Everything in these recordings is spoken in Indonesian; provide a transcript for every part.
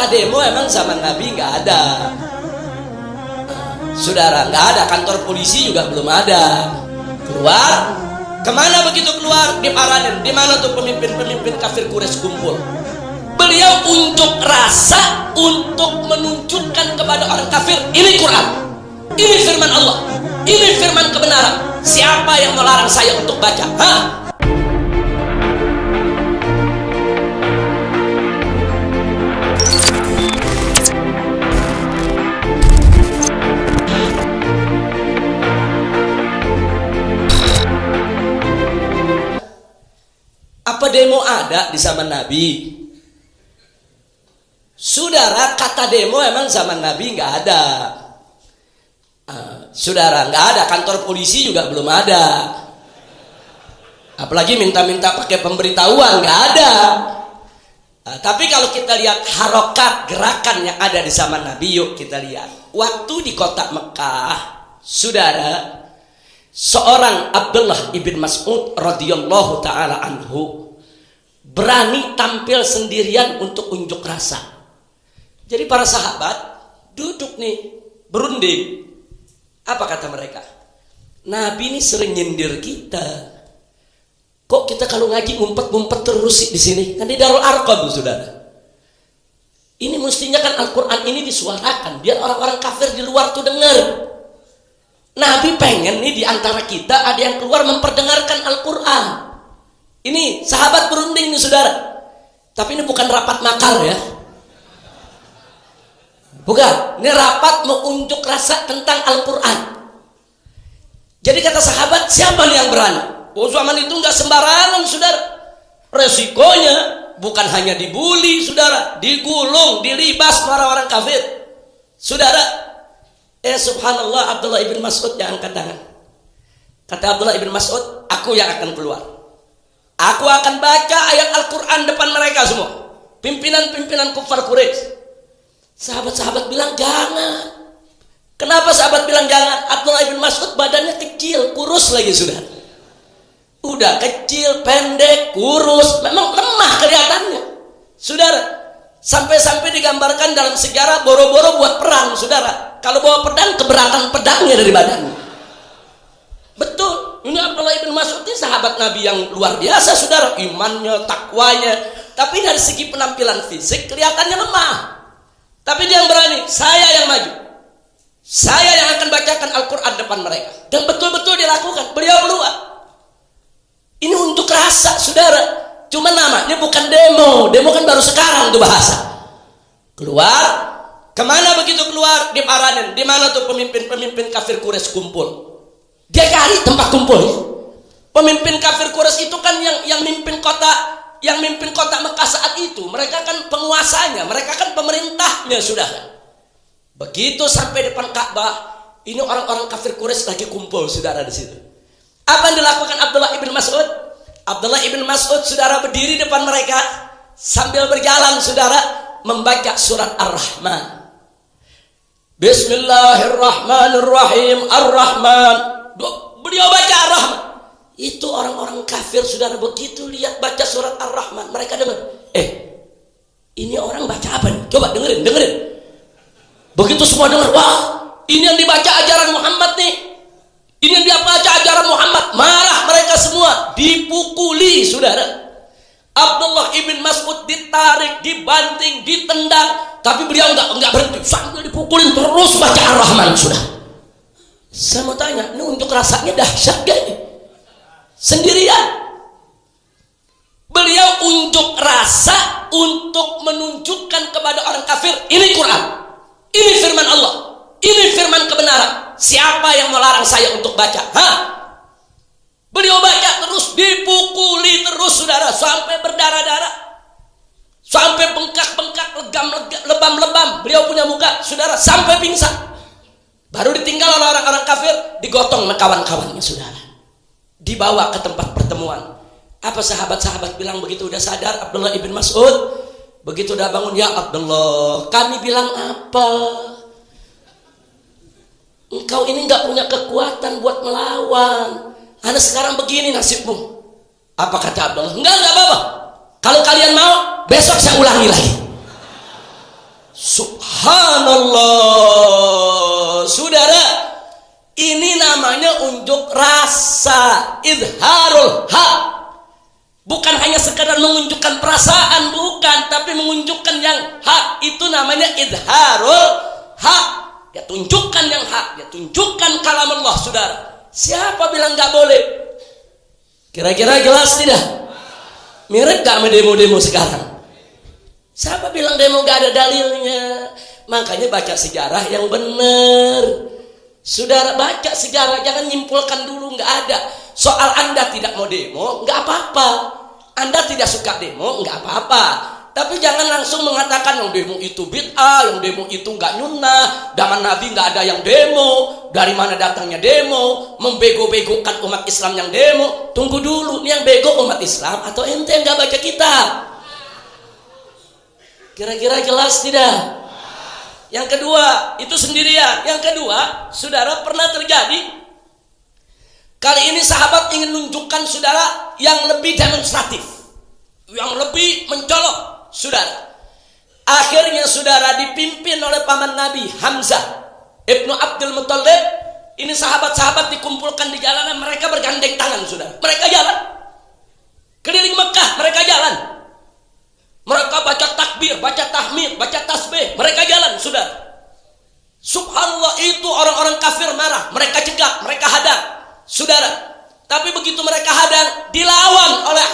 Demo emang zaman Nabi nggak ada, saudara, nggak ada. Kantor polisi juga belum ada. Keluar kemana begitu keluar? Di Paranen. Di mana tuh pemimpin-pemimpin kafir Quraisy kumpul? Beliau unjuk rasa untuk menunjukkan kepada orang kafir, ini Quran, ini firman Allah, ini firman kebenaran. Siapa yang melarang saya untuk baca? Hah? Apa demo ada di zaman Nabi? Saudara, kata demo emang zaman Nabi nggak ada. Saudara, nggak ada. Kantor polisi juga belum ada. Apalagi minta-minta pakai pemberitahuan, nggak ada. Tapi kalau kita lihat harokat gerakan yang ada di zaman Nabi, yuk kita lihat. Waktu di kota Mekah, saudara, seorang Abdullah ibn Mas'ud radhiyallahu taala anhu berani tampil sendirian untuk unjuk rasa. Jadi para sahabat duduk nih berunding. Apa kata mereka? Nabi ini sering nyindir kita. Kok kita kalau ngaji ngumpet-ngumpet terus di sini? Kan di Darul Arqam, saudara. Ini mestinya kan Al-Quran ini disuarakan biar orang-orang kafir di luar tuh dengar. Nabi pengen nih di antara kita ada yang keluar memperdengarkan Al-Quran. Ini sahabat berunding nih, saudara. Tapi ini bukan rapat makar ya. Bukan, ini rapat mau unjuk rasa tentang Al-Quran. Jadi kata sahabat, siapa nih yang berani? Oh, zaman itu nggak sembarangan, saudara. Resikonya bukan hanya dibully, saudara, digulung, dilibas orang-orang kafir. Saudara, subhanallah, Abdullah ibn Mas'ud yang angkat tangan. Kata Abdullah ibn Mas'ud, aku yang akan keluar. Aku akan baca ayat Al-Quran depan mereka semua. Pimpinan-pimpinan kufar Quraisy. Sahabat-sahabat bilang jangan. Kenapa sahabat bilang jangan? Abdullah ibn Mas'ud badannya kecil, kurus lagi, saudara. Udah kecil, pendek, kurus, memang lemah kelihatannya, saudara. Sampai-sampai digambarkan dalam sejarah boro-boro buat perang, saudara. Kalau bawa pedang, keberatan pedangnya dari badannya. Betul, ini Abdullah ibn Mas'ud ini sahabat Nabi yang luar biasa, saudara. Imannya, takwanya. Tapi dari segi penampilan fisik kelihatannya lemah. Tapi dia yang berani, saya yang maju. Saya yang akan bacakan Al-Quran depan mereka. Dan betul-betul dilakukan, beliau keluar. Ini untuk rasa, saudara. Cuma namanya bukan demo. Demo kan baru sekarang tuh bahasa. Keluar, kemana begitu keluar? Di Paranen. Di mana tuh pemimpin-pemimpin kafir Quraisy kumpul? Dia cari tempat kumpulnya. Pemimpin kafir Quraisy itu kan yang mimpin kota Mekah saat itu. Mereka kan penguasanya, mereka kan pemerintahnya, saudara. Begitu sampai depan Ka'bah, ini orang-orang kafir Quraisy lagi kumpul, saudara, di situ. Apa yang dilakukan Abdullah ibn Mas'ud? Abdullah ibn Mas'ud, saudara, berdiri depan mereka sambil berjalan, saudara, membaca surat Ar-Rahman. Bismillahirrahmanirrahim. Ar-Rahman. Beliau baca Ar-Rahman. Itu orang-orang kafir, saudara, begitu lihat baca surat Ar-Rahman, mereka dengar, ini orang baca apa nih? Coba dengerin. Begitu semua dengar, wah, ini yang dibaca ajaran Muhammad nih. Ini yang dia baca ajaran Muhammad. Marah mereka semua, dipukuli, saudara. Abdullah ibn Mas'ud ditarik, dibanting, ditendang, tapi beliau enggak berhenti, sambil dipukulin terus baca Ar-Rahman, saudara. Saya mau tanya, ini unjuk rasanya dahsyat gak ini? Sendirian. Beliau unjuk rasa untuk menunjukkan kepada orang kafir, ini Quran, ini firman Allah, ini firman kebenaran. Siapa yang melarang saya untuk baca? Hah? Beliau baca terus, dipukuli terus, saudara, sampai berdarah-darah, sampai bengkak-bengkak, lebam-lebam. Beliau punya muka, saudara, sampai pingsan. Baru ditinggal oleh orang-orang kafir, digotong sama kawan-kawannya, saudara. Dibawa ke tempat pertemuan. Apa sahabat-sahabat bilang begitu udah sadar Abdullah ibn Mas'ud? Begitu udah bangun, ya Abdullah, kami bilang apa? Engkau ini gak punya kekuatan buat melawan. Anda sekarang begini nasibmu. Apa kata Abdullah? Enggak apa-apa. Kalau kalian mau, besok saya ulangi lagi. Subhanallah. Saudara, ini namanya unjuk rasa, izharul haq. Bukan hanya sekadar menunjukkan perasaan, bukan, tapi menunjukkan yang hak. Itu namanya izharul haq. Dia tunjukkan yang hak, dia tunjukkan kalam Allah, saudara. Siapa bilang nggak boleh? Kira-kira jelas tidak? Mirip gak sama demo-demo sekarang? Siapa bilang demo gak ada dalilnya? Makanya baca sejarah yang benar. Saudara, baca sejarah, jangan nyimpulkan dulu, nggak ada. Soal Anda tidak mau demo, nggak apa-apa. Anda tidak suka demo, nggak apa-apa. Tapi jangan langsung mengatakan yang demo itu bid'ah, yang demo itu nggak nyunnah. Zaman Nabi nggak ada yang demo. Dari mana datangnya demo? Membego-begokan umat Islam yang demo. Tunggu dulu, ini yang bego umat Islam atau ente yang nggak baca kitab? Kira-kira jelas tidak? Yang kedua, itu sendirian. Yang kedua, saudara, pernah terjadi. Kali ini sahabat ingin menunjukkan saudara yang lebih demonstratif, yang lebih mencolok. Saudara, akhirnya saudara dipimpin oleh paman Nabi Hamzah Ibnu Abdul Muthalib. Ini sahabat-sahabat dikumpulkan di jalanan, mereka bergandeng tangan, saudara. Mereka jalan keliling Mekah, mereka jalan. Mereka baca takbir, baca tahmid, baca tasbih, mereka jalan, saudara. Subhanallah, itu orang-orang kafir marah, mereka cegat, mereka hadang, saudara. Tapi begitu mereka hadang, dilawan oleh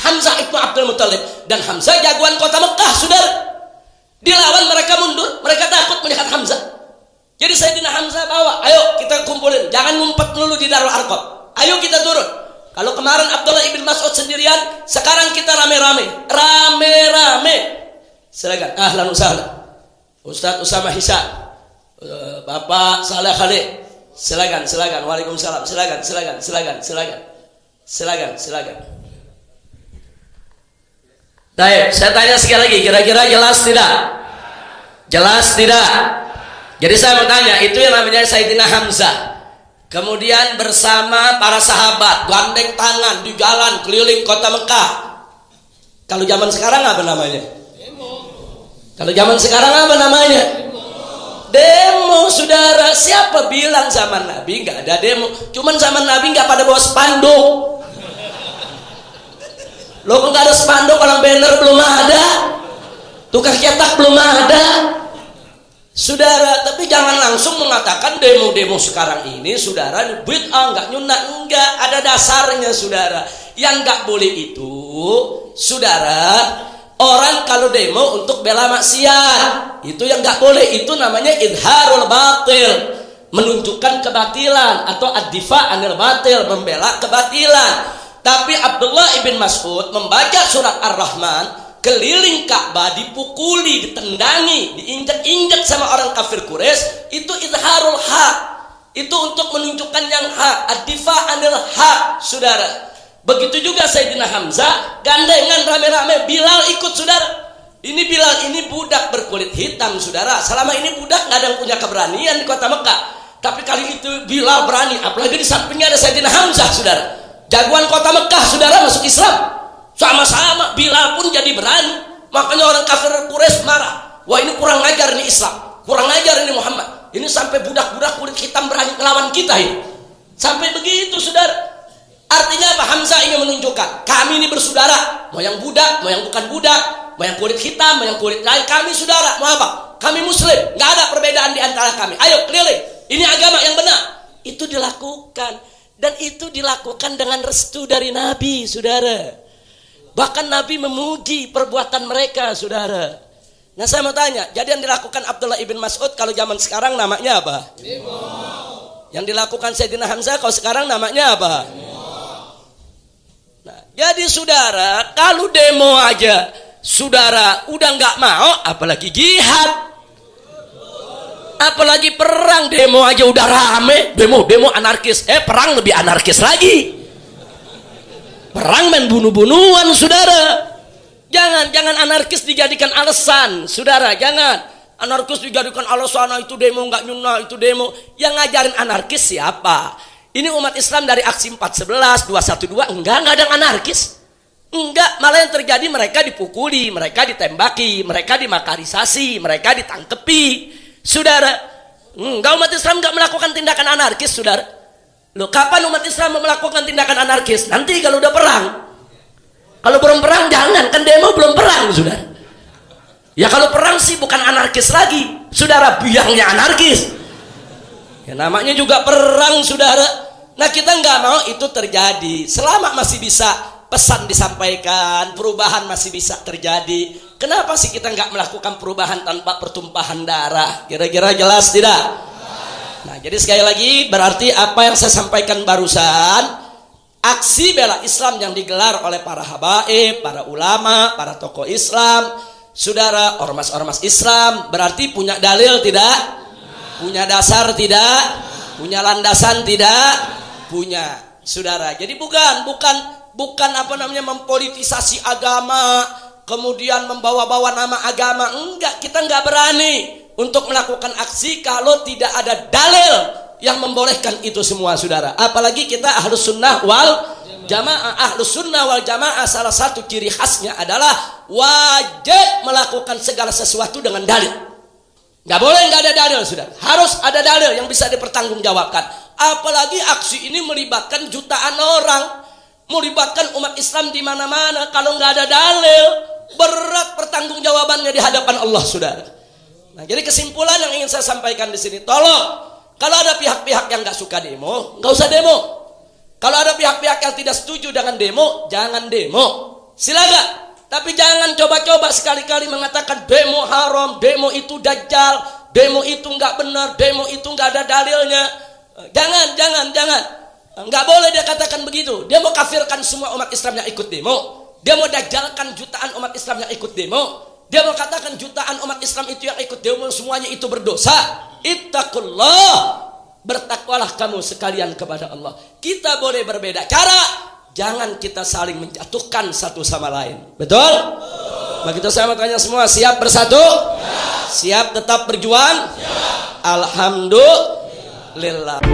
Hamzah Ibnu Abdul Muthalib. Dan Hamzah jagoan kota Mekah, saudara. Dilawan, mereka mundur, mereka takut melihat Hamzah. Jadi Sayyidina Hamzah bawa, ayo kita kumpulin, jangan ngumpet dulu di Darul Arqam. Ayo kita turun. Kalau kemarin Abdullah ibn Mas'ud sendirian, sekarang kita rame-rame. Rame-rame. Silakan, ahlan usahlan. Ustaz Usama Hisa, Bapak Saleh Khalid. Silakan. Waalaikumsalam. Silakan. Baik, saya tanya sekali lagi, kira-kira jelas tidak? Jelas tidak? Jadi saya mau tanya, itu yang namanya Sayyidina Hamzah. Kemudian bersama para sahabat, gandeng tangan di jalan keliling kota Mekah. Kalau zaman sekarang apa namanya? Kalau zaman sekarang apa namanya? Demo, saudara. Siapa bilang zaman Nabi nggak ada demo? Cuman zaman Nabi nggak pada bawa spanduk. Lo kok nggak ada spanduk, orang banner belum ada, tukang cetak belum ada, saudara. Tapi jangan langsung mengatakan demo-demo sekarang ini, saudara, bid'ah, nggak nyunat, enggak, ada dasarnya, saudara. Yang nggak boleh itu, saudara, orang kalau demo untuk bela maksiat, itu yang nggak boleh. Itu namanya idharul batil, menunjukkan kebatilan, atau ad-difa anil batil, membela kebatilan. Tapi Abdullah ibn Mas'ud membaca surat Ar-Rahman, keliling Ka'bah, dipukuli, ditendangi, diinjak-injak sama orang kafir Quraisy, itu idharul haq. Itu untuk menunjukkan yang hak, ad-difa anil haq, saudara. Begitu juga Sayyidina Hamzah, gandengan rame-rame, Bilal ikut, saudara. Ini Bilal ini budak berkulit hitam, saudara. Selama ini budak nggak ada yang punya keberanian di kota Mekah. Tapi kali itu Bilal berani, apalagi di sampingnya ada Sayyidina Hamzah, saudara. Jagoan kota Mekah, saudara, masuk Islam. Sama-sama Bilal pun jadi berani. Makanya orang kafir Quraisy marah. Wah, ini kurang ajar ini Islam, kurang ajar ini Muhammad. Ini sampai budak-budak kulit hitam berani melawan kita ini. Sampai begitu, saudara. Artinya apa? Hamzah ingin menunjukkan, kami ini bersaudara. Mau yang budak, mau yang bukan budak, mau yang kulit hitam, mau yang kulit lain, kami saudara. Mau apa? Kami muslim, nggak ada perbedaan di antara kami. Ayo keliling, ini agama yang benar. Itu dilakukan. Dan itu dilakukan dengan restu dari Nabi, saudara. Bahkan Nabi memuji perbuatan mereka, saudara. Nah, saya mau tanya, jadi yang dilakukan Abdullah ibn Mas'ud kalau zaman sekarang namanya apa? Demo. Yang dilakukan Sayyidina Hamzah kalau sekarang namanya apa? Demo. Nah, jadi saudara, kalau demo aja saudara udah nggak mau, apalagi jihad. Apalagi perang, demo aja udah rame, demo anarkis. Perang lebih anarkis lagi. Perang main bunuh-bunuhan, saudara. Jangan anarkis dijadikan alasan, saudara. Jangan anarkis dijadikan alasan, itu demo nggak nyunah, itu demo. Yang ngajarin anarkis siapa? Ini umat Islam dari aksi 411, 212, enggak ada yang anarkis. Enggak, malah yang terjadi mereka dipukuli, mereka ditembaki, mereka dimakarisasi, mereka ditangkepi. Saudara, enggak, umat Islam enggak melakukan tindakan anarkis, saudara. Loh, kapan umat Islam melakukan tindakan anarkis? Nanti kalau udah perang. Kalau belum perang jangan, kan demo belum perang, saudara. Ya kalau perang sih bukan anarkis lagi, saudara, biangnya anarkis. Ya namanya juga perang, saudara. Nah kita nggak mau itu terjadi. Selama masih bisa pesan disampaikan, perubahan masih bisa terjadi. Kenapa sih kita nggak melakukan perubahan tanpa pertumpahan darah? Kira-kira jelas tidak? Nah jadi sekali lagi berarti apa yang saya sampaikan barusan, aksi bela Islam yang digelar oleh para habaib, para ulama, para tokoh Islam, saudara, ormas-ormas Islam, berarti punya dalil tidak? Punya dasar tidak? Punya landasan tidak? Punya, saudara. Jadi bukan apa namanya mempolitisasi agama, kemudian membawa-bawa nama agama. Enggak, kita enggak berani untuk melakukan aksi kalau tidak ada dalil yang membolehkan itu semua, saudara. Apalagi kita ahlus sunnah wal jamaah. Ahlus sunnah wal jamaah salah satu ciri khasnya adalah wajib melakukan segala sesuatu dengan dalil. Nggak boleh nggak ada dalil, saudara. Harus ada dalil yang bisa dipertanggungjawabkan. Apalagi aksi ini melibatkan jutaan orang, melibatkan umat Islam di mana-mana. Kalau nggak ada dalil, berat pertanggungjawabannya di hadapan Allah, saudara. Nah, jadi kesimpulan yang ingin saya sampaikan di sini, tolong, kalau ada pihak-pihak yang nggak suka demo, nggak usah demo. Kalau ada pihak-pihak yang tidak setuju dengan demo, jangan demo. Silakan. Tapi jangan coba-coba sekali-kali mengatakan demo haram, demo itu dajjal, demo itu nggak benar, demo itu nggak ada dalilnya. Jangan. Nggak boleh dia katakan begitu. Dia mau kafirkan semua umat Islam yang ikut demo. Dia mau dajjalkan jutaan umat Islam yang ikut demo. Dia mau katakan jutaan umat Islam itu yang ikut demo semuanya itu berdosa. Ittaqullah. Bertakwalah kamu sekalian kepada Allah. Kita boleh berbeda cara. Jangan kita saling menjatuhkan satu sama lain. Betul? Nah kita sama tanya semua, siap bersatu? Siap tetap berjuang? Alhamdulillah.